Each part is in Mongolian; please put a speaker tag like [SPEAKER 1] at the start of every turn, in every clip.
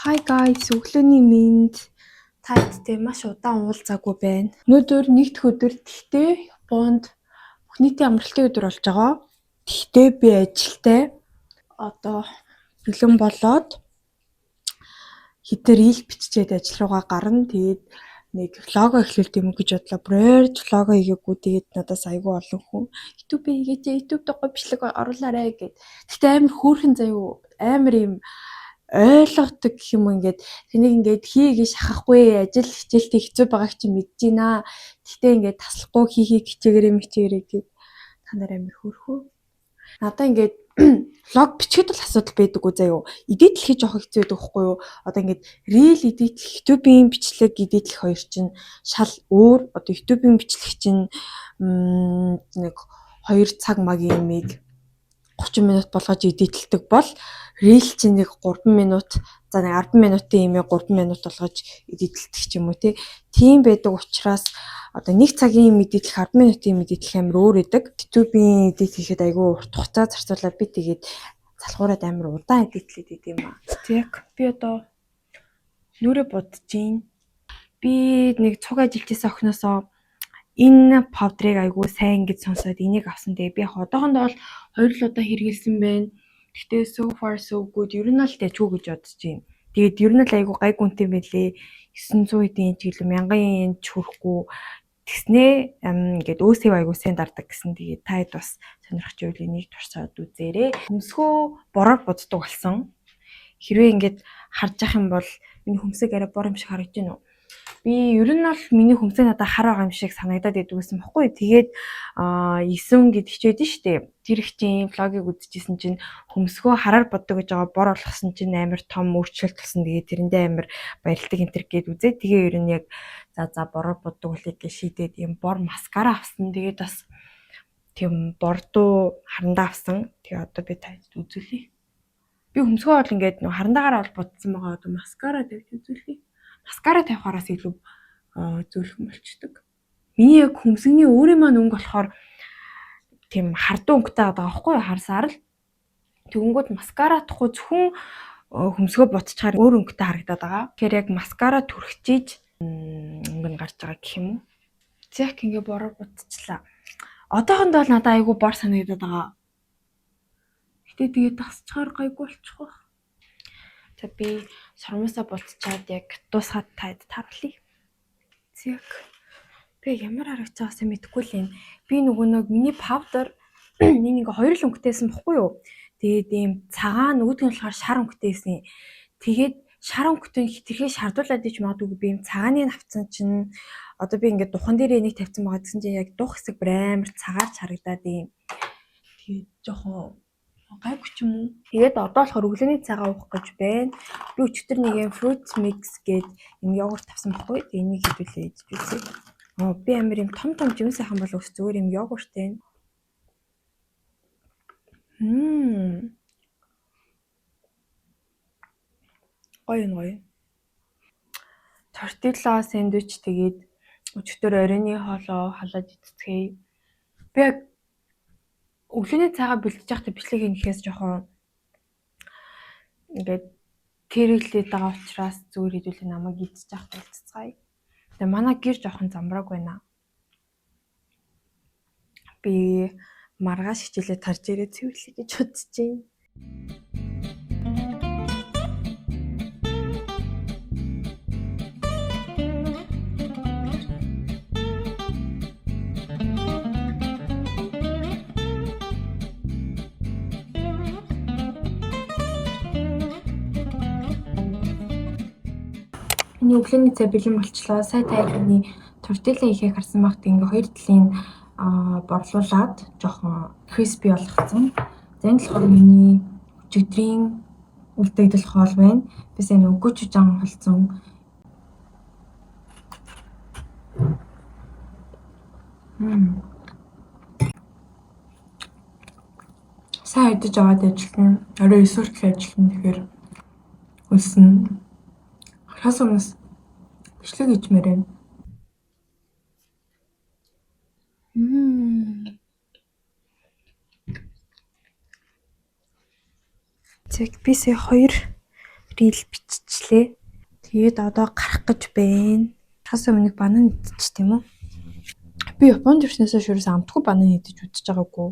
[SPEAKER 1] Hi guys, өглөөний мэнд. Тадтай маш удаан уулзаагүй байна. Өнөөдөр нэгдүгээр өдөр гэхдээ Японд бүх нийтийн амралтын өдөр болж байгаа. Гэхдээ би ажилтай. Одоо бэлэн болоод хитэр ил биччихэд ажил руугаа гарна. Тэгээд нэг влого эхлүүлт юм гэж бодлоо. Бройрж влого хийгээгүй. Тэгээд надаас айгүй олон хүн YouTube хийгээч, YouTube дагуу бичлэг оруулаарай гэд. Гэхдээ амар хөөрхөн заяа амар юм ойлгодог гэх юм ингээд тэнийг ингээд хийгээ шахахгүй ажил хичээлтэй хэцүү байгааг чи мэдэж байна. Гэхдээ ингээд таслахгүй хичээгээрээ гэдэг та нар амар хөөрхөө. Надаа ингээд влог бичгээд бол асуудал байдаггүй заяа. Эдитлэх хийж явах хэцүү байдаг байхгүй юу? Одоо ингээд рeel эдитлэх, YouTube-ийн бичлэг эдитлэх хоёр чинь шал өөр. Одоо YouTube-ийн бичлэг чинь нэг 2 цаг магийн юмыг 30 минут болгож эдитлдэг бол рeel чинь нэг 3 минут за нэг 10 минутын имийг 3 минут болгож эдитлдэг ч юм уу тийм байдаг учраас одоо 1 цагийн юм эдитлэх 10 минутын юм эдитлэх амар өөр байдаг. YouTube-ийн эдит хийхэд айгүй урт хугацаа зарцуулаад би тэгээд залхуураад амар удаан эдитлээд идэв юм аа. Тэг би одоо нүрэ бодож гин. Би нэг цуг ажилчсан охиноосоо энэ повдрыг айгүй сайн гэж сонсоод энийг авсан. Тэгээ би яг одоохондоо бол 2 л удаа хэрэгэлсэн байна. Гэхдээ so far so good. Ер нь л дэжгүй гэж бодож байна. Тэгээд ер нь л айгүй гай гүнтэй байлээ. 900 эдийн ч гэлээ 1000 yen ч хүрэхгүй тэгснээ ингээд өөсөө айгүй сайн дардаг гэсэн. Тэгээд таад бас сонирхож байвал энийг туршаад үзээрэй. Хөмсгөө бороор боддог болсон. Хэрвээ ингээд харж ах юм бол миний хөмсөг арай бор юм шиг харагдаж байна уу? Би ер нь бол миний хөмсөг надад хар байгаа юм шиг санагдаад идэв гэсэн баггүй. Тэгээд 9 гэд хичээд нь штэ. Тэр их чинь влогийг үзчихсэн чинь хөмсгөө хараар боддог гэж байгаа бор болгосон чинь амар том өөрчлөлт болсон. Тэгээд тэрэндээ амар баярлдаг энэ төр гэд үзээ. Тэгээ ер нь яг за бороор боддог үлийг гэж шийдээд юм бор маскара авсан. Тэгээд бас тийм бордуу харандаа авсан. Тэгээ одоо би таад үзүүлье. Би хөмсгөө бол ингээд харандаагаар бол бодсон байгаа. Одоо маскара тавьж үзүүлье. Маскара тавихараас илүү зөөлхөн болчдөг. Миний яг хөмсгний өөрийн маань өнгө болохоор тийм хардуу өнгөтэй байгаа байхгүй юу? Харсаар л. Тэгэнгүүт маскара тахгүй зөвхөн хөмсгөө ботчаар өөр өнгөтэй харагдаад байгаа. Тэгэхээр яг маскара түрхчиж өнгө нь гарч байгаа гэх юм уу? Зэх ингээ бороор ботчлаа. Одоохондоо л надад айгүй бор санагдаад байгаа. Гэтэ тэгээд тасчаар гайгүй болчих واخ. За би сормосоо болцчаад яг дуусгаад таад таарлаа. Зэг. Би ямар харагч байгаасаа мэдэхгүй л юм. Би нөгөө миний паудер нэг 2 л өнгөтэйсэн бохгүй юу? Тэгээд ийм цагаан үүдгэн болохоор шар өнгөтэйсэн. Тэгээд шар өнгөтэй хитрхээ шардуулаад иж магадгүй би ийм цагааныг авцсан чинь одоо би ингээд духан дээр энийг тавьсан байгаа гэсэн чинь яг дух хэсэг амар цагаарч харагдаад ийм. Тэгээд жоохон гайгүй ч юм уу. Тэгээд одоо болохоор өглөөний цагаа уух гэж байна. Би өчтөр нэг юм fruit mix гээд юм йогурт авсан байхгүй. Тэгээд энийг хэвлээ идэж үзье. Би амар юм том жим сайхан бол өс зүгээр юм йогурт байна. Гоё. Тортилла сэндвич тэгээд өчтөр оройны хоолоо халаад идцгээе. Би яг өглөөний цагаа бэлтэж байхдаа бичлэг хийхээс жоохон ингээд тэрэглээд байгаа учраас зүгээр хэдүүлээ намайг идчих байхдаа болцгаая. Тэгээ манай гэр жоохон замбрааг байна. Би маргааш хичээлээ тарж ирээ цэвэрлэе гэж бодож байна. Миний өглөөний цай бэлэн болчлоо. Сая тайлбарны тортилла хийхээ харсан багт ингээ 2 талын борлуулад жоохон crispy болгоцсон. За энэ болохоор миний өчигдрийн үлдэгдэл хоол байна. Би сая нөгөө гүчүжан холцсон. Сайн идэж аваад ажиллана. Орой 9 хүртэл ажиллана. Тэгэхээр үлсэн. Хас өмнөс бичлэг хиймээр байна. Тэг би сая 2 рил биччихлээ. Тэгээд одоо гарах гэж байна. Хасаа өмнө банан идчих тийм үү? Би Японд ирснээс шүүрээс амтгүй банан идэж үзэж байгаагүй.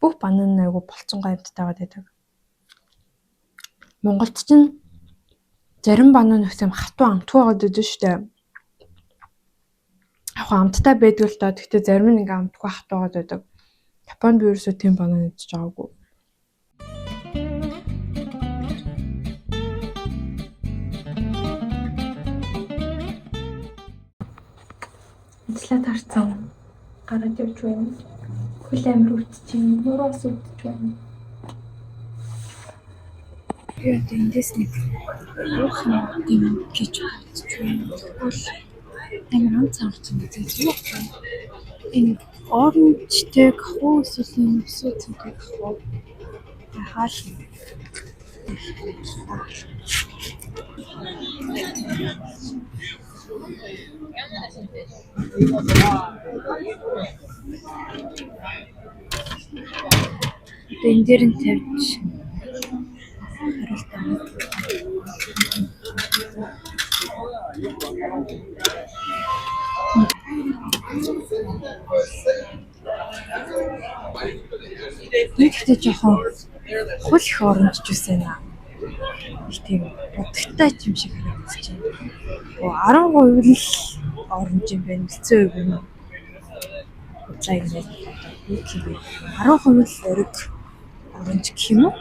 [SPEAKER 1] Бүх банан айгу болцонгой амттайгаад байдаг. Монголд чинь зарим банан нөхцөм хатуу амтгүй байгаад байдаг шүү дээ. Яг амттай байдаг л доо. Гэхдээ зарим нь ингээм амтгүй хатуу байгаад байдаг. Японд би ерөөсөө тийм банан идэж байгаагүй. Идэлээ тарцсан. Гараад явж байна. Хөл амир үтчихээн. Нураас үтчих байна. Би одоо эндээс нэг уух юм гэж бодож байна. Тэгвэл амир амцаарч юм гэж байна. Энэ оранжтэй кахуу эсвэл өсөж байгаа кахуу. Хаал. Энэ дээр нь тавьж харалтаа. Нэгтэй жоохон хөл их оранж жуус байна. Их тийм утгатай юм шиг харагдаж байна. 10% л оранж юм байна. 9% нь за ингэж юу гэх юм бэ? 10% л ориг оранж гэх юм уу?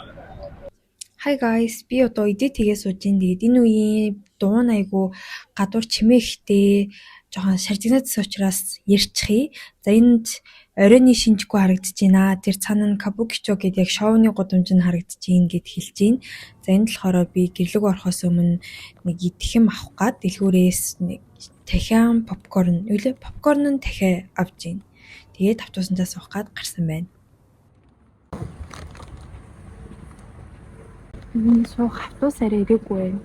[SPEAKER 1] Hi guys, би одоо эдит хийгээ сууж ин. Тэгээд энэ үеийн дуун айгу гадуур чимээ ихтэй жоохон шаржигнадс учраас ярьчихъя. За энд оройны шинжгүй харагдаж байна. Тэр цаана нь кабукичо гэдэг яг шоуны гудамж нь харагдаж байна гэд хэлж байна. За энд болохоор би гэрлэг орохоос өмнө нэг идэх юм авах гад дэлгүүрээс нэг дахиан попкорн, попкорн нь дахиад авч байна. Тэгээд автобусандаа суух гад гарсан байна. Суух автобус арай ирээгүй байна.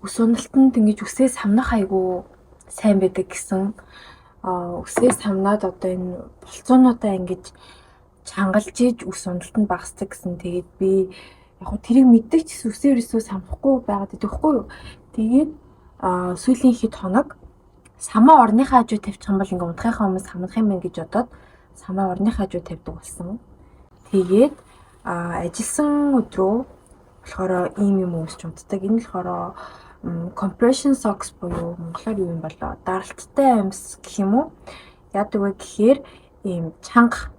[SPEAKER 1] Ус уналтанд ингэж үсээ самнах айгу сайн байдаг гэсэн. Үсээ самнаад одоо энэ болцоонуудаа ингэж чангалж иж ус уналтанд багасдаг гэсэн. Тэгээд би яг хөө тэрийг мэддэг ч үсээр өсөө самхгүй байгаад байдаг хгүй юу. Тэгээд сүүлийн хэд хоног самаа орныхаа хажуу тавьчих юм бол ингээ унтахынхаа өмнө самнах юм байна гэж бодоод самаа орныхаа хажуу тавьдаг болсон. Тэгээд ажилласан өдрөө болохоор ийм юм өмсч унтдаг. Энэ болохоор compression socks буюу монголоор юу юм болоо? Даралттай амьс гэх юм уу? Яадаг вэ гэхээр ийм чанга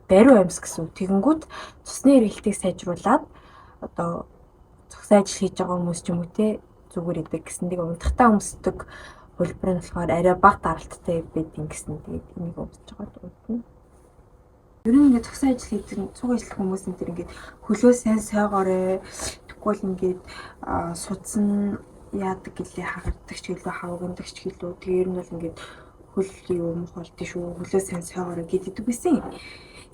[SPEAKER 1] бариу амьс гэсэн үг. Тэгэнгүүт цусны эргэлтийг сайжруулад одоо зохион ажил хийж байгаа хүмүүс ч юм уу те зүгээр идэг гэсэн. Тэгээ унтахтаа өмсдөг хөлбөр нь болохоор арай бага даралттай байдгийн гэсэн. Тэгээд энийг өмсөж байгаа дуудана. Ер нь ингээд зохион ажил хийдэг цуг ажиллах хүмүүс энэ төр ингээд хөлөө сайн сойгоорой. Тэгвэл ингээд судсан яадаг гэлээ хагардаг ч гэлөө хавганддаг ч гэлөө тэр нь бол ингээд хөл юм болдгий шүү. Хөлөө сайн сойгоорой гэдэг байсан юм.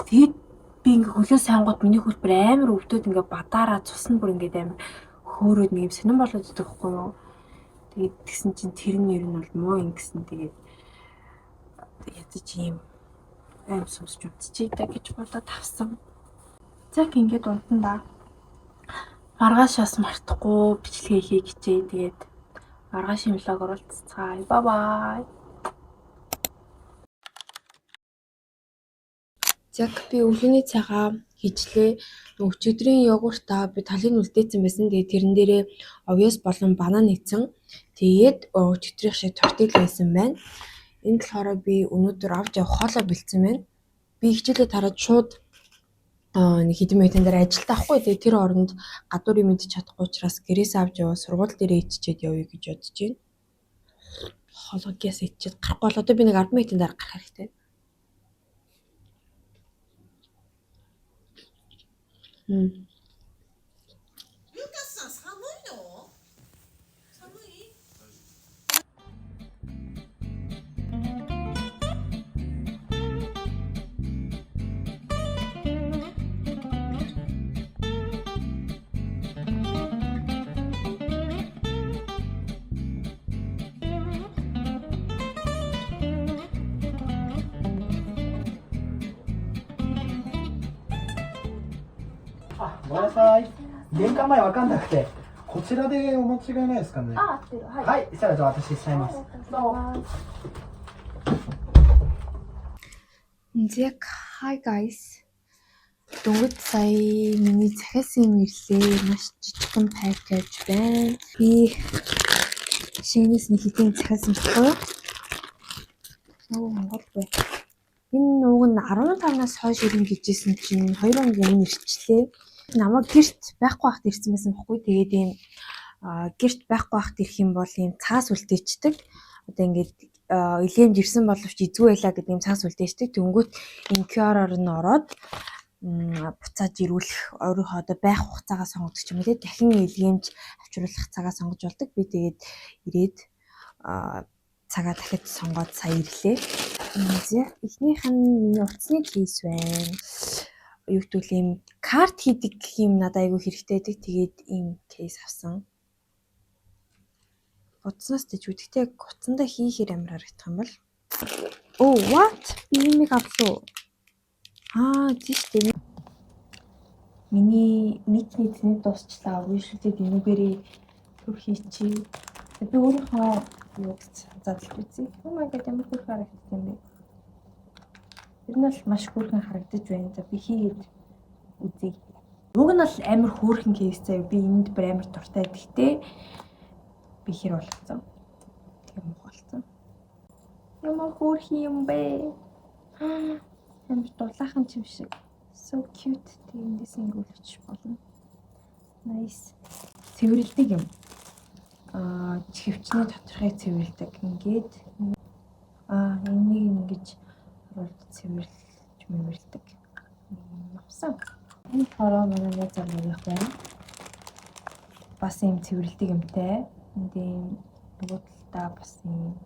[SPEAKER 1] Тэгээд би ингээд хөлөө сайнгууд миний хөлбөр амар өвдөд ингээд бадаараа цус нь бүр ингээд амар хөөрөөд нэг юм сонирн болоод идэх байхгүй юу. Тэгээд тэгсэн чинь тэр нь ер нь бол муу юм гэсэн. Тэгээд ядаж юм аим сумсч утчихъя гэж бодоод авсан. Яг ингээд унтан да. Маргаашаас мартахгүй бичлэгээ хийх гэжээ. Тэгээд маргаашийн влог оруулцгаая. Bye bye. Яг би өглөөний цагаа хийжлээ. Өчигдрийн йогуртаа би талын үлдээсэн байсан. Тэгээд тэрэн дээрээ овёс болон банан нэгсэн. Тэгээд өчигдрийн шиг тортил байсан байна. Энэ болохоор би өнөөдөр авч явах хоолоо бэлдсэн байна. Би хичээлээ тараад шууд нэг хэдэн минутын дараа ажилд авахгүй. Тэгээ тэр оронд гадуурыг мэдчих чадахгүй учраас гэрээс авч яваа сургууль дээрээ иччихэд явъя гэж бодож байна. хологиас ичээд гарахгүй бол одоо би нэг 10 минутын дараа гарах хэрэгтэй.
[SPEAKER 2] ごめんなさい。玄関前わかんなくて、こちらでお間違いないですかね。
[SPEAKER 1] 合ってる。はい。
[SPEAKER 2] はい、じゃあ私しちゃいます。どうも。
[SPEAKER 1] Зэг hi guys. Дөнгөж сая миний захиас юм ирлээ. Маш жижигхэн package байна. Би шинээс нэг хэдийн захиас юм байна. Монгол бай. Энэ нууг нь 15-наас хойш ирнэ гэжсэн чинь 2 хоногийн өмнө ирчлээ. Намайг гэрт байхгүй байхад ирсэн байсан байхгүй. Тэгээд ийм гэрт байхгүй байхад ирэх юм бол ийм цаас үлдээчдэг. Одоо ингээд илгэмж ирсэн боловч эзгүй байлаа гэдэг ийм цаас үлдээчдэг. Тэнгүүт энэ QR-оор нь ороод буцааж ирүүлэх өөрийнхөө одоо байх хугацаагаа сонгодог юм лээ. Дахин илгэмж авчруулах цагаа сонгож болдог. Би тэгээд ирээд цагаа дахиад сонгоод сая ирлээ. Эхнийх нь миний утасны кейс байна. Юу гэвэл ийм карт хийдэг юм надад айгүй хэрэгтэй байдаг. Тэгээд ийм кейс авсан. Утаснаас дэжгүй. Гэхдээ утсандаа хийхээр амар харагдах юм бол. Oh what? Би юмыг авлаа. Тийш дээ. Миний нийтний тэнэг дуусчлаа. Уушилтэд энүүгээрээ төр хийчихье. Би өөрийнхөө юуг задлах үзье. Oh my god, ямар хөрх харагдах юм бэ? Тэр нь бол маш хөөрхөн харагдаж байна. За би хийгээд үзье. Уг нь бол амар хөөрхөн кейс заяа. Би энд бүр амар дуртай. Гэхдээ би хэр болгоцсон. Тэгээ муу болсон. Ямар хөөрхөн юм бэ? Амар дулаахан ч юм шиг. So cute. Тэгээ эндээс ингэүүлчих болно. Nice. Цэвэрлдэг юм. Хөвчний доторхыг цэвэрлдэг. Ингээд энийг ингэж оруулж цэвэрлж мөвөрлдөг. Авсан. Энэ хороо манай найз авах байна. Бас юм цэвэрлдэг юмтай. Энд нөгөө талдаа бас юм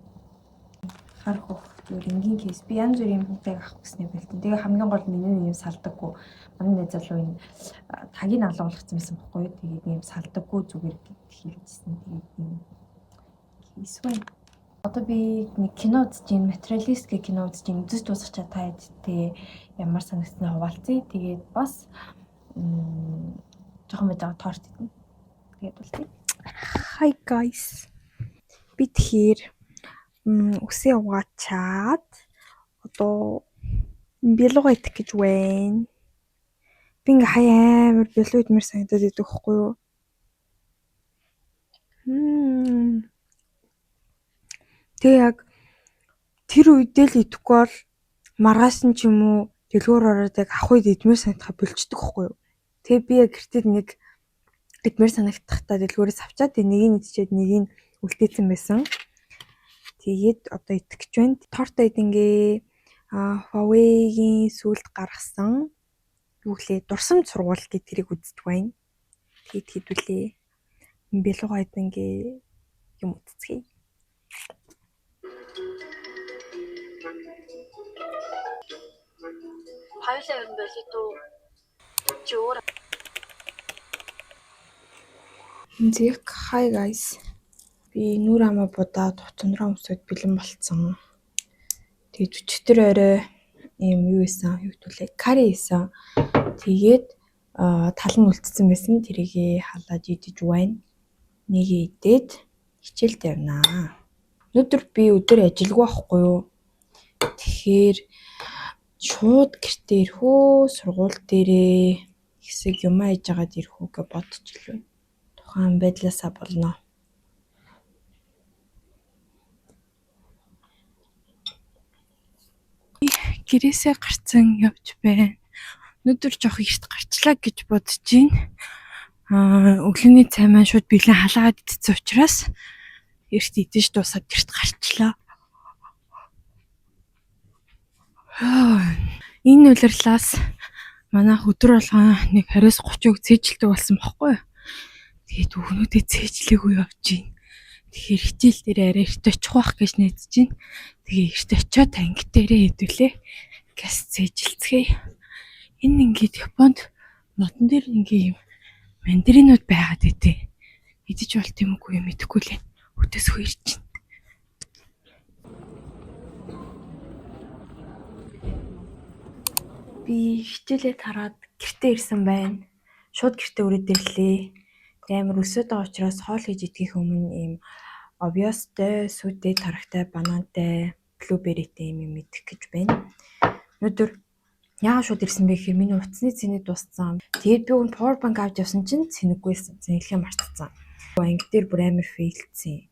[SPEAKER 1] хар хөх энгийн кейс. Би янз бүрийн хүмүүсийг авах гэснээр бэлтэн. Тэгээ хамгийн гол миний юм салдаггүй. Манай найз залуу энэ тагийг алгуулсан байсан байхгүй юу? Тэгээд юм салдаггүй зүгээр хэлжсэн. Тэгээд юм кейс байна. Одоо би нэг кино үзэж байна. Материалист гэх кино үзэж байна. Үзэж дуусах чатаад тэ ямар санагцсан хуваалцъя. Тэгээд бас жоохон мэдээ торт идэнэ. Тэгээд болтыг. Hi guys. Би тэгэхээр үсээ угаачаад одоо бэлугаа идэх гэж байна. Би ингээ хаяа амар бэлуу идмэр санагдаад идэх байхгүй юу? Тэгээ яг тэр үедээ л идэхгүй бол маргааш нь ч юм уу дэлгүүр ороод яг ах үед идмэр санагдахаа болчдөг байхгүй юу? Тэгээ би яг гэртээ нэг идмэр санагдахтаа дэлгүүрээс авчаад нэг нь идчихэд нэг нь үлдээсэн байсан. Тэгээд одоо итгэж байна. Торт идэнгээ Huawei-гийн сүлд гаргасан юу гэлээ дурсамж сургууль гэх тэрийг үздэг байна. Тэгээд хэдүүлээ. Бэлугаа идэнгээ юм үзцгээе. Хоёулаа ер нь болидоо жоор. Зэг hi guys. Би нүр амаа будаад утандраа өмсөд бэлэн болцсон. Тэгээд өчтөр орой юм юу исэн, юу гэдүүлээ карри исэн. Тэгээд тал нь үлдсэн байсан. Тэрийгэ халаад идэж байна. Нэг идээд хичээлд явнаа. Өнөөдөр би өдөр ажилгүй байхгүй юу? Тэгэхээр шууд гэртээ ирхөө сургууль дээрээ хэсэг юм хийж агаад ирхүү гэж бодож илвэ. Тухайн байдлаасаа болно. Гэрээсээ гарцсан явж байна. Өнөөдөр жоох эрт гарчлаа гэж бодож байна. Өглөөний цай маань шууд бэлэн халаагаад идсэн учраас Эрт идэж дуусаад гэрт гарчлаа. Энэ улирлаас манайх өдөр болгоо нэг 20-30-ыг цээжилдэг болсон бохгүй. Тэгээд өгнүүдээ цээжлээгүй явж гин. Тэгэхээр хичээл дээр арай эрт очих байх гэж найдаж гин. Тэгээ эрт очиод анги дээрээ хэдүүлээ. Гэс цээжилцгээе. Энэ ингээд Японд модон дээр ингээ юм мандаринууд байгаад идэв. Идэж болт юм уу мэдэхгүй лээ. Өтөөсөө ирж гин. Би хичээлээ тараад гэртээ ирсэн байна. Шууд гэртээ өрөөд ирлээ. Амар өсөд байгаа учраас хоол хийж идэхээс өмнө ийм обвиостэй, сүтэй, тарахтай, банантай, блуберитэй юм идэх гэж байна. Өнөөдөр яагаад шууд ирсэн бэ гэхээр миний утасны цэник дууссан. Тэгээд би өөр power bank авч явсан чинь цэнэггүйсэн. Цэнэглэхээ мартцсан. Анги дээр бүр амар фейлдсэн.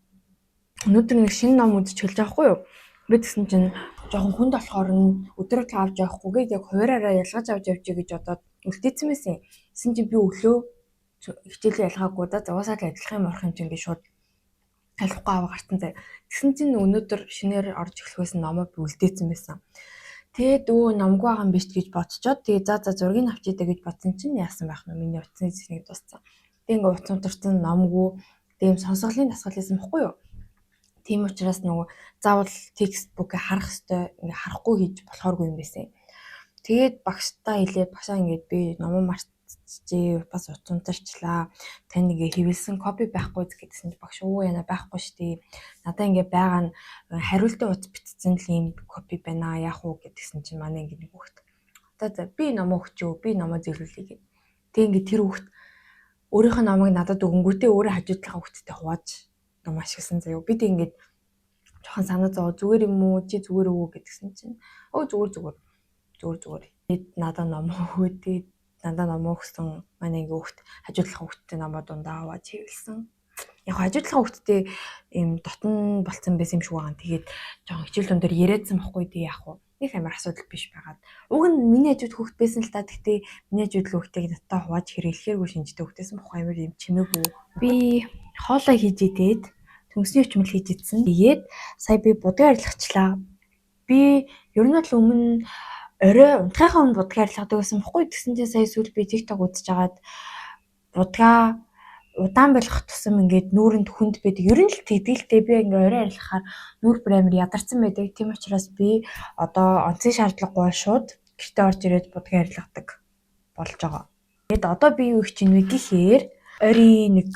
[SPEAKER 1] Өнөөдөр нэг шинэ ном үзэж хэлж байгаа хгүй юу? Би тэгсэн чинь жоохон хүнд болохоор өдрөг авч явахгүйгээд яг хуваараараа ялгаж авч явчих гэж бодоод үлдээсэн байсан. Тэсэн чинь би өглөө хичээлээ ялгаагүй да зугаасаа л ажиллах юм орох юм чинь би шууд алихгүй аваа гарсан заяа. Тэгсэн чинь өнөөдөр шинээр орж эхлэхээс номоо би үлдээсэн байсан. Тэгээд номгүй байгаа юм биш гэж бодцоод тэгээ за зургийг авчихдээ гэж бодсон чинь яасан байх нь миний утасны цэнийг дууссан. Тэгээ ингээ утас унтарсан номгүй тийм сонсголын дасгал хийсэн бохгүй юу? Тийм учраас нөгөө заавал текст бүкээ харах хэрэгтэй ингээ харахгүй хийж болохооргүй юм байсан. Тэгээд багштай хэлээд багшаа ингээд би номоо мартчихжээ бас утас унтарчлаа. Тань ингээ хэвлсэн копи байхгүй гэдгсэн чинь багш яна байхгүй штий. Надаа ингээ байгаа нь хариултын утас бичсэн л юм копи байна яах уу гэдгсэн чинь манай ингээ нэг хүүхэд. За би номоо өгчөө би номоо зөвлөлье гэв. Тэг ингээ тэр хүүхэд өөрийнх нь номыг надад өгөнгүүтээ өөрөө хажууд талаа хүүхэдтэй хувааж ном ашигласан заяа. Би тэг ингээд жоохон санаа зовоо зүгээр юм уу чи зүгээр үү гэдгсэн чинь зүгээр. Надаа ном өгөөд надаа ном өгсөн манай ингээ хүүхэд хажууд талаа хүүхэдтэй номоо дундаа хувааж хэвлсэн. Яг хажууд талаа хүүхэдтэй юм дотн болцсон байсан юм шиг байгаа. Тэгээд жоохон хичээл дундор яриадсан бохгүй тий яах вэ? Их амар асуудал биш байгаад. Уг нь миний хажууд хүүхэд байсан л та. Гэхдээ миний хажууд хүүхдийг надтай хувааж хэрэглэхээргүй шинжтэй хүүхдээсэн бохгүй амар юм чимээгүй. Би хоолой хийж идээд төмсний өчмөл хийж идсэн. Тэгээд сая би будгаа арилгачлаа. Би ер нь л өмнө орой унтахынхаа өмнө будгаа арилгадаг байсан бохгүй. Тэгсэн чинь сая сүүл би TikTok үзэж агаад будгаа удаан болгох тусам ингээд нүүрэнд хүнд байдаг. Ер нь л тэгдэлтэй би ингээ орой арилгахаар нүүр бүр амар ядарсан байдаг. Тийм учраас би одоо онцгийн шаардлагагүй шууд гэртээ орж ирээд будгаа арилгадаг болж байгаа. Тэгэд одоо би юу хийж ийн вэ гэхээр ойрын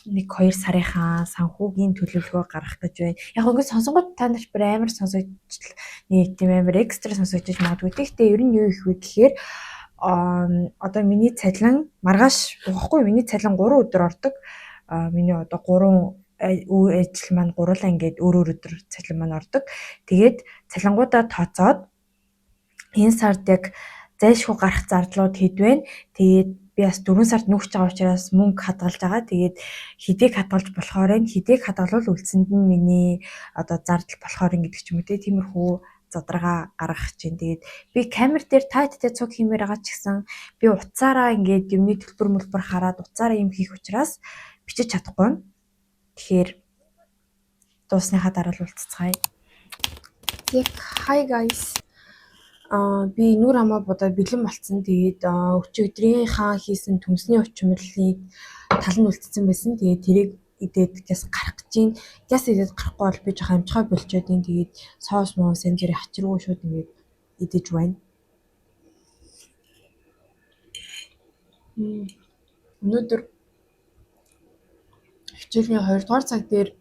[SPEAKER 1] 1-2 сарынхаа санхүүгийн төлөвлөгөө гаргах гэж байна. Яг ингээд сонсонгууд та нарт бүр амар сонсогдчихл нэг тийм амар экстра сонсогдож магадгүй. Гэхдээ ер нь юу их вэ гэхээр одоо миний цалин маргааш уухгүй миний цалин 3 өдөр ордог. Миний одоо 3 ажил маань гурлаа ингээд өөр өдөр цалин маань ордог. Тэгээд цалингуудаа тооцоод энэ сард яг зайлшгүй гарах зардлууд хэд вэ? Тэгээд би бас 4 сард нүүгч байгаа учраас мөнгө хадгалж байгаа. Тэгээд хэдийг хадгалж болохоор хэдийг хадгалвал үлдсэнд нь миний одоо зардал болохоор гэдэг ч юм уу тиймэрхүү задрага гаргах чинь. Тэгээд би камер дээр тайттай цуг хиймээр байгаа ч гэсэн би утсаараа ингээд юмны төлбөр хараад утсаараа юм хийх учраас бичиж чадахгүй. Тэгэхээр дуусныхаа дараа л уулзцгаая. Яг hi guys. Би нүур хамаа будаа бэлэн болцсон. Тэгээд өчигдрийнхаа хийсэн төмсний өчмөрлийг тал нь үлдсэн байсан. Тэгээд тэрийг идээд гэс гарах гэж юм. Гэс идээд гарахгүй бол би жоохон амжихай болчоод ин тэгээд соос моос энэ зэрэг хачиргүй шууд ингээд идэж байна. Өнөөдөр хичээлийн 2 дугаар цаг дээр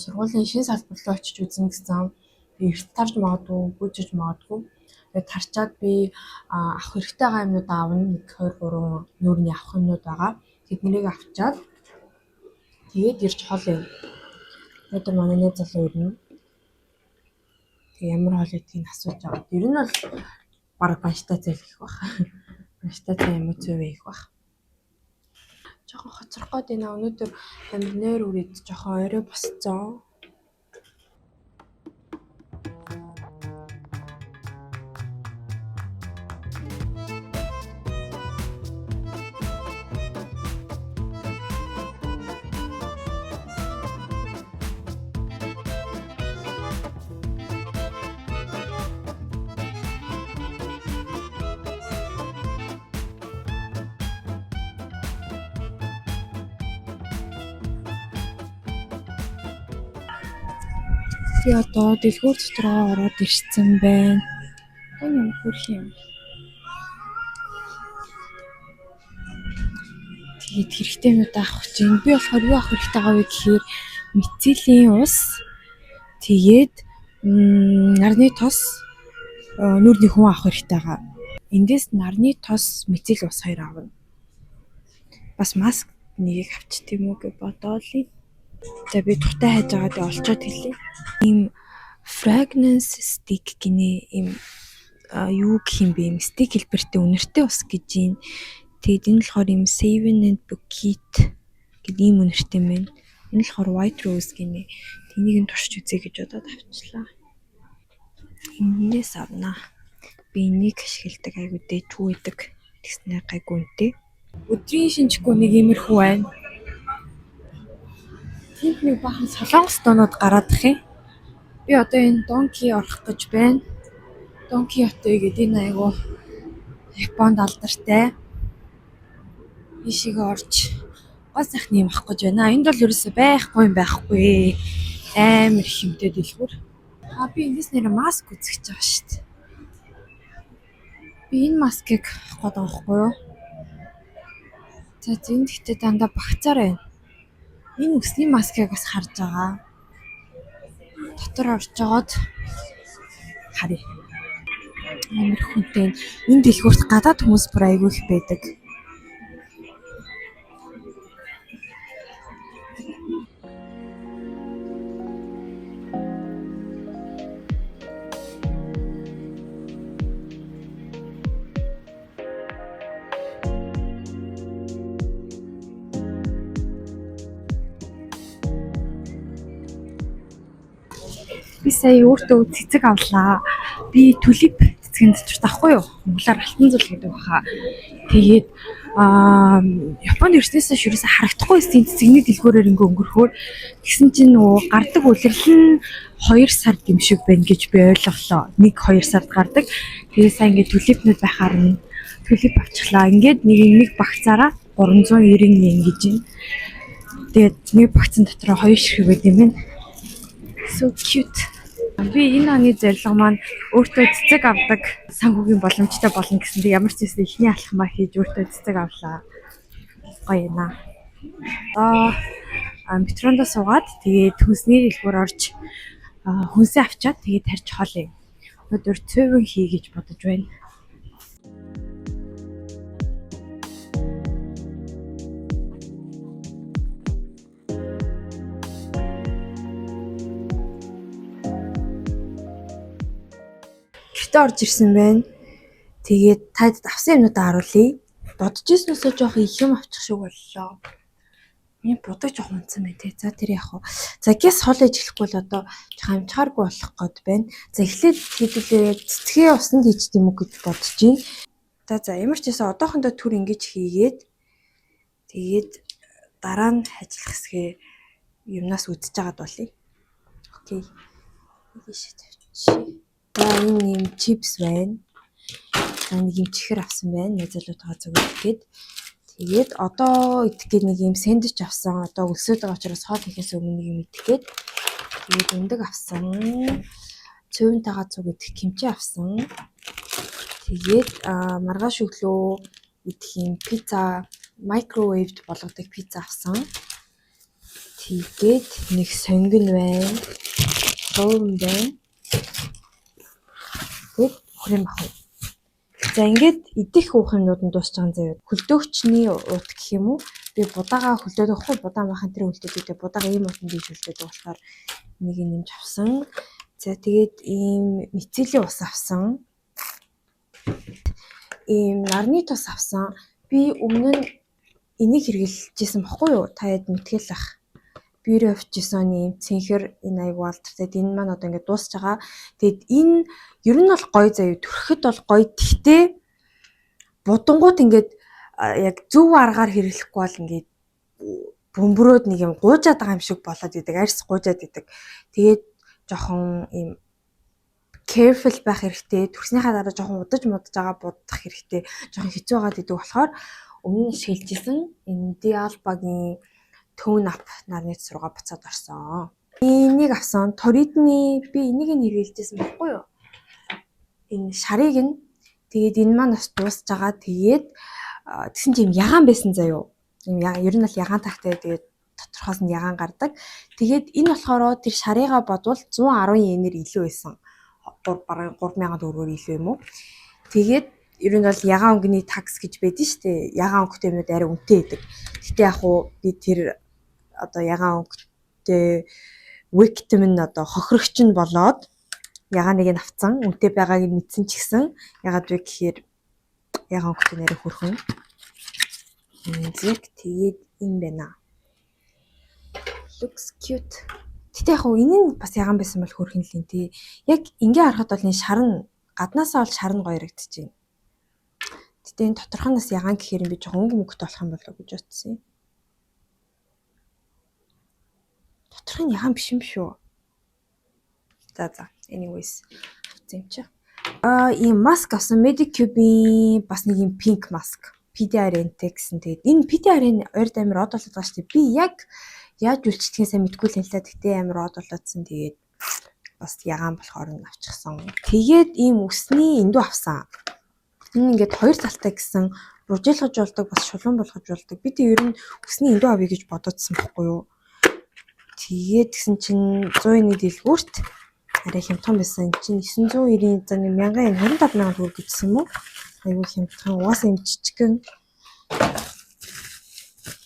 [SPEAKER 1] сургуулийн шинэ салбар руу очиж үзэн гэсэн. Би эрт тарж магадгүй, гүйжиж магадгүй. Тэгээд тарчаад би авах хэрэгтэй байгаа юмнууд аавна. 1 2 3 нүүрний авах юмнууд байгаа. Тэднийг авчаад тэгээд ирж хол юм. Өнөөдөр манай нэг залуу ирнэ. Тэг ямар хол гэдгийг асууж байгаа. Ер нь бол баг банштай зээл их баг. Банштай зээл юм уу зөв их баг. Жохон хоцрох гээд байна. Өнөөдөр амар нойр үрээд жохон орой босцсон. Би одоо дэлгүүр дотроо ороод ирсэн байна. Энэ юм хөрх юм. Тэгээд хэрэгтэйнүүд авах гэж байна. Би болохоор юу авах хэрэгтэй байгаа вэ гэхээр мицелийн ус, тэгээд нарны тос, нүүрний хүн авах хэрэгтэй байгаа. Эндээс нарны тос, мицел ус 2 авна. Бас маск нэгийг авчих тийм үү гэж бодоолъё. За би тухтай хайж байгаа дэ олцоод хэлье. Ийм fragrance stick гинэ ийм юу гэх юм бэ? Стик хэлбэртэй үнэртэй ус гэж юм. Тэгээд энэ болохоор ийм Seven and Bouquet гэдэг ийм үнэртэй юм байна. Энэ болохоор white rose гинэ. Тэнийг нь туршиж үзье гэж бодоод авчлаа. Энээс авнаа. Би энийг ашигладаг айгуу дэжгүй байдаг. Тэгснээр гайгүй үнэтэй. Өдрийн шинжгүй нэг иймэрхүү байна. Тэнд нэг бахан солонгос доонууд гараадах юм. Би одоо энэ Донки орох гэж байна. Донки хоттой гэдэг энэ айгуу Японд алдартай. Ишиг орж гол сайхны юм авах гэж байна. Энд бол ерөөсөй байхгүй. Амар хэмтэй дэлгүүр. Би эндээс нэр маск үзэж байгаа шүү дээ. Би энэ маскыг авах гээд байгаа байхгүй юу? За энэ гэхдээ дандаа багцаар байна. Энэ үсний маскыг бас харж байгаа. Дотор орж жоод харъя. Амар хүнтэй. Энэ дэлгүүрт гадаад хүмүүс бүр айгүй их байдаг. Би сая өөртөө цэцэг авлаа. Би түлип цэцгэнд ч таахгүй юу? Монголоор алтан зул гэдэг баха. Тэгээд Японд ирснээс ерөөсө харагдахгүй байсан цэцэгний дэлгүүрээр ингээ өнгөрөхөөр тэгсэн чинь нөгөө гардаг үлрэл нь 2 сар юм шиг байна гэж би ойлголоо. 1-2 сард гардаг. Тэгээд сая ингээ түлипнүүд байхаар нь түлип авчихлаа. Ингээд нэг багцаараа 390 yen гэж байна. Тэгээд нэг багцсан дотор 2 ширхэг байд юм байна. So cute. Би энэ оны зорилго маань өөртөө цэцэг авдаг санхүүгийн боломжтой болно гэсэндээ ямар ч зүйл ихний алхмаа хийж өөртөө цэцэг авлаа. Гоё юм аа. Метронд суугаад тэгээд хүнсний дэлгүүр орж хүнсээ авчаад тэгээд тарьж хоолъё. Өнөөдөр цөөвөн хий гэж бодож байна. Орж ирсэн байна. Тэгээд таад авсан юмнуудаа харуулъя. Бодож ирснээсээ жоох их юм авчих шиг боллоо. Миний будаг жоох унтсан байна те. За тэр яах вэ? За гэс хол ээж хэлэхгүй л одоо хамчааргүй болох гээд байна. За эхлээд хэдүүлээ цэцгээ усанд хийж димүү гэж бодож байна. За ямар ч байсан одоохондоо түр ингэж хийгээд тэгээд дараа нь ажиллах хэсгээ юмнаас үдчихэж байгаад болъё. Окей. Ийшээ тавьчих. За энэ юм чипс байна. Нэг юм чихэр авсан байна. Найзлуутайгаа зүгтгээд. Тэгээд одоо идэх гээд нэг юм сэндвич авсан. Одоо өлсөд байгаа учраас хоол хийхээс өмнө нэг юм идэх гээд. Тэгээд өндөг авсан. Цөөнтэйгээ зүг идэх кимчи авсан. Тэгээд маргааш өглөө идэх юм пицца, microwaved болгодог пицца авсан. Тэгээд нэг сонгон байна. Соон байна. Хөрөм авах. За ингээд идэх уух юмнууд нь дуусч байгаа заяа. Хөлдөөгчний уут гэх юм уу? Би будаага хөлдөөд авахгүй, будаан бахан тэр хөлдөөд будаага ийм уутанд дийж хөлдөөд болохоор нэг юм нэмж авсан. За тэгээд ийм мицелийн ус авсан. Ийм нарны тос авсан. Би өмнө нь энийг хэрэглэжсэн баггүй юу? Та яд мэтгэл ах. Beauty of Jason ийм цэнхэр энэ аяг алдартай. Энэ маань одоо ингээд дуусч байгаа. Тэгэд энэ ер нь бол гоё заяа. Төрөхөд бол гоё. Гэхдээ будангууд ингээд яг зөв аргаар хэрэглэхгүй бол ингээд бөмбөрөөд нэг юм гуужаад байгаа юм шиг болоод идэг. Арьс гуужаад идэг. Тэгээд жоохон ийм careful байх хэрэгтэй. Төрснийхаа дараа жоохон удаж байгаа будах хэрэгтэй. Жоохон хэцүү байгаад идэг болохоор өмнө нь шилжижсэн энэ Dialbaгийн Tone Up нарны цургаа буцаад орсон. Энийг авсан. Торидны би энийг нэрвэлжсэн байхгүй юу? Энэ шарыг нь тэгээд энэ маань бас дуусж байгаа. Тэгээд тэгсэн чинь ягаан байсан заяо. Ер нь бол ягаан тахтай тэгээд доторхоос нь ягаан гардаг. Тэгээд энэ болохоор тэр шарыгаа бодвол 110 йенээр илүү байсан. Бараг 3000 төгрөгөөр илүү юм уу? Тэгээд ер нь бол ягаан өнгөний такс гэж байдаг шүү дээ. Ягаан өнгөтэй юмуд арай үнэтэй байдаг. Гэтэ яг уу би тэр одоо ягаан өнгөтэй victim нь одоо хохирогч нь болоод ягааныг нь авцсан. Үнэтэй байгааг нь мэдсэн ч гэсэн ягаад вэ гэхээр ягаан өнгөтэй нэрээ хөрхөн. Зэрэг тэгээд юм байна. Looks cute. Гэтэ яг уу энэ нь бас ягаан байсан бол хөрхөн л юм тий. Яг ингээ харахад бол энэ шар нь гаднаасаа бол шар нь гоё ярагдчихэв. Гэтэ энэ доторхоноос ягаан гэхээр би жоохон өнгө мөнгөтэй болох юм болоо гэж бодсон юм. Доторх нь ягаан биш юм шүү. За. Anyways. Авсан юм чи. Ийм маск авсан Medicube-ийн бас нэг юм pink mask. PDRN-тэй гэсэн. Тэгээд энэ PDRN ойрд амир од болоод байгаа шүү дээ. Би яг яаж үлчдгийг сайн мэдгүй л юм л та. Гэтэ амир од болоодсэн. Тэгээд бас ягаан болохоор нь авчихсан. Тэгээд ийм үсний эндүү авсан. Энэ ингээд хоёр талтай гэсэн буржилгаж болдог бас шулуун болгож болдог. Би тэг ер нь үсний эндүү авъя гэж бодоодсэн байхгүй юу. Тэгээд тэгсэн чинь 100-ны дэлгүүрт арай хямдхан байсан. Чинь 990-ийн за 1000 25000 төгрөг гэжсэн юм уу? Айгуу хямдхан. Угаасаа юм жижигхэн.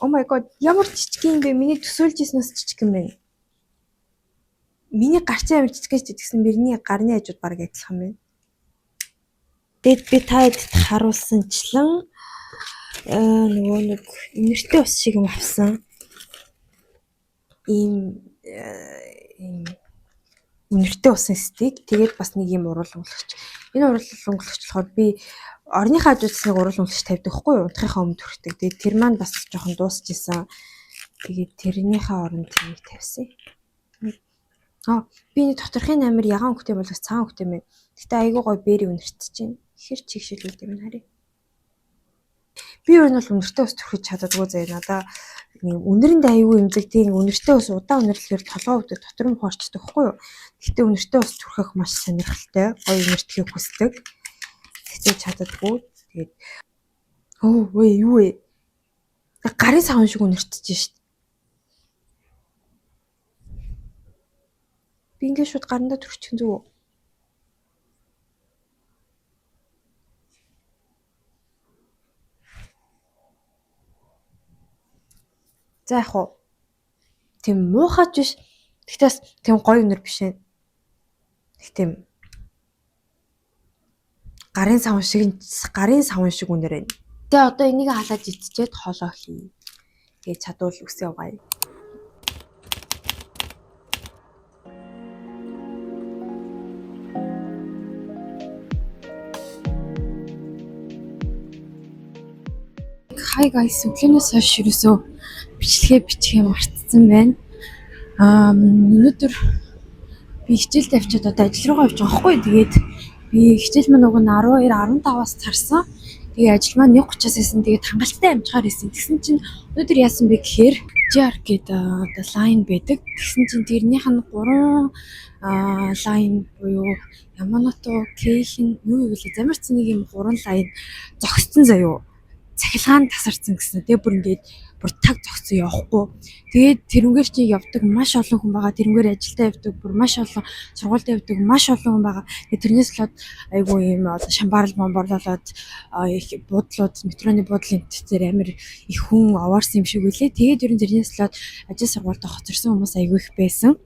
[SPEAKER 1] Oh my god, ямар жижигхэн юм бэ? Миний төсөөлжсэнээс жижигхэн байна. Миний гарцаа амар жижигхэн гэсэн мөрний гарны хажууд бараг адилхан байна. Тэгэд би таад харуулсанчлан нөгөө нэг нэртэй ус шиг юм авсан. Ийм нэртэй усан стик. Тэгээд бас нэг юм уруулан өнгөлөгч. Энэ уруулан өнгөлөгч болохоор би орныхаа хажуудаас нэг уруулан өнгөлөгч тавьдаг хгүй юу? Унтахынхаа өмнө төрхтэй. Тэгээд тэр маань бас жоохон дуусч исэн. Тэгээд тэрнийхээ оронд тэрийг тавьсан. Би доторхын амир ягаан хөхтэй болоос цаан хөхтэй мэн. Гэтэ айгуу гой бэри үнэртэж чинь. Хэр чигшилүүд юм харъя. Би ер нь бол үнэртэй ус төрхөж чаддаггүй заяа. Надаа үнэрэнд айгүй имзэг тийм үнэртэй ус удаан үнэрлэхээр толгой өвдөг дотор нь хоорчдөг хгүй юу. Гэтэ үнэртэй ус төрхөх маш сонирхолтой. Гоё үнэртэхийг хүсдэг. Тэгтээ чаддаггүй. Тэгээд юу вэ? Гарын савн шиг үнэртэж шít. Би ингээд шууд гарандаа төрчих зүг үү? За яг уу. Тийм муухайч биш. Тэгтээс тийм гоё үнэр биш ээ. Тийм гарын савн шиг үнэр байна. Тэгээ одоо энийг халаад идчихэд хоолоо хий. Тэгээ чадвал үсээ угаая. Hi guys, өглөөнөөс хойш ерөөсөө бичлэгээ мартсан байна. Өнөөдөр би хичээлд авчиад одоо ажил руугаа явж байгаа хгүй. Тэгээд би хичээл маань уг нь 12:15-аас царсан. Тэгээ ажил маань 1:30-аас исэн. Тэгээд хангалттай амжихаар исэн. Тэгсэн чинь өнөөдөр яасан бэ гэхээр JR гэдэг одоо лайн байдаг. Тэгсэн чинь тэрнийх нь 3 лайн буюу Яманато, Кейхин юу гэлээ замарцсан нэг юм 3 лайн зогссон заяо. Цахилгаан тасарсан гэсэн. Тэгээ бүр ингээд таг зогцсон явахгүй. Тэгээд тэрнгээр чи явдаг маш олон хүн байгаа. Тэрнгээр ажилдаа явдаг бүр маш олон, сургуульд явдаг маш олон хүн байгаа. Тэгээд тэрнээс болоод айгүй юм одоо шамбарл момборлолоод буудлууд, метроны буудлын дээр амир их хүн овоорсон юм шиг үлээ. Тэгээд ер нь тэрнээс болоод ажил сургуульд хоцорсон хүмүүс айгүй их байсан.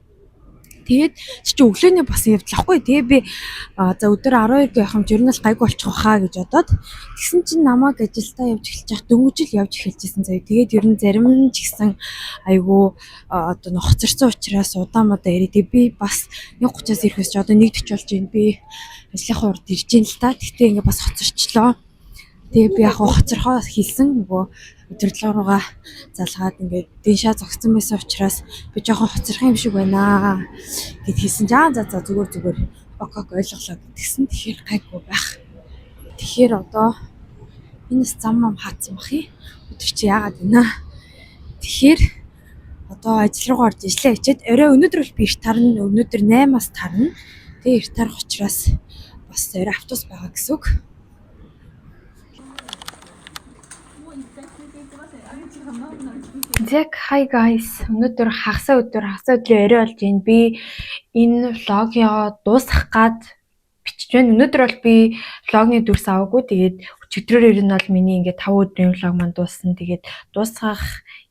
[SPEAKER 1] Тэгээд чи өглөөний бас явдал ахгүй. Тэгээ би за өдөр 12-г явах юм ер нь л гайгүй болчих واخаа гэж бодоод тэгсэн чинь намайг ажилдаа явж эхэлж явах дөнгөжл явж эхэлжсэн заяа. Тэгээд ер нь зарим нь ч гэсэн айгүй одоо хоцорсон учраас удаамаа ирээд би бас 1:30-аас ирэхээс ч одоо 1:40 болж байна. Би ажлынхаа урд ирж ийн л та. Тэгтээ ингээ бас хоцорчлоо. Тэгээ би яг хоцорхоо хэлсэн нөгөө өдөрлөг руугаа залгаад ингээд дэншаа зогссон байсан учраас би жоохон хоцорх юм шиг байна гэд хэлсэн. За зүгээр окок ойлголоо гэдгсэн. Тэгэхээр гайгүй байх. Тэгэхээр одоо энэс зам хаацсан бах юм. Өдөр чи яагаад байна? Тэгэхээр Одоо ажил руугаа орж ижлээ хичээд орой өнөөдөр бол би эрт тарна. Өнөөдөр 8-аас тарна. Тэгээ эрт тарах учраас бас орой автобус байгаа гэсэн үг. Зэг hi guys. Өнөөдөр хагасаа өдрийн орой болж байна. Би энэ влогоо дуусгах гад бичиж байна. Өнөөдөр бол би влогны дүрс аваагүй. Тэгээд өчигдрээр ер нь бол миний ингээд 5 өдрийн влог маань дууссан. Тэгээд дуусгах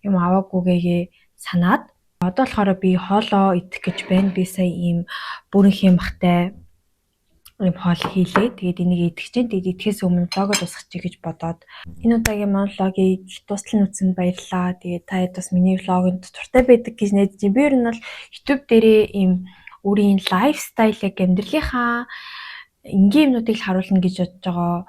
[SPEAKER 1] юм аваагүйгээ санаад одоо болохоор би хоолоо идэх гэж байна. Би сая ийм бүрэн хэмхтэй ийм хоол хийлээ. Тэгээд энийг идэх чинь. Тэгээд идэхээс өмнө влогоо дуусгачих гэж бодоод энэ удаагийн монологийг дуустал нь үзсэнд баярлалаа. Тэгээд та хэд бас миний влогонд дуртай байдаг гэж найдаж байна. Би ер нь бол YouTube дээрээ ийм өөрийн лайфстайл яг амьдралынхаа энгийн юмнуудыг л харуулна гэж бодож байгаа.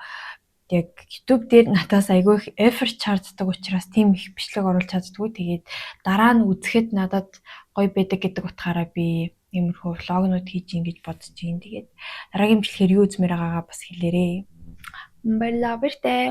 [SPEAKER 1] Яг YouTube дээр надаас айгүй их effort чарддаг учраас тийм их бичлэг оруулж чаддгүй. Тэгээд дараа нь үзэхэд надад гоё байдаг гэдэг утгаараа би иймэрхүү влогнууд хийж ин гэж бодож байна. Тэгээд дараагийн бичлэгээр юу үзмээр байгаагаа бас хэлээрэй. Баярлалаа баяртай.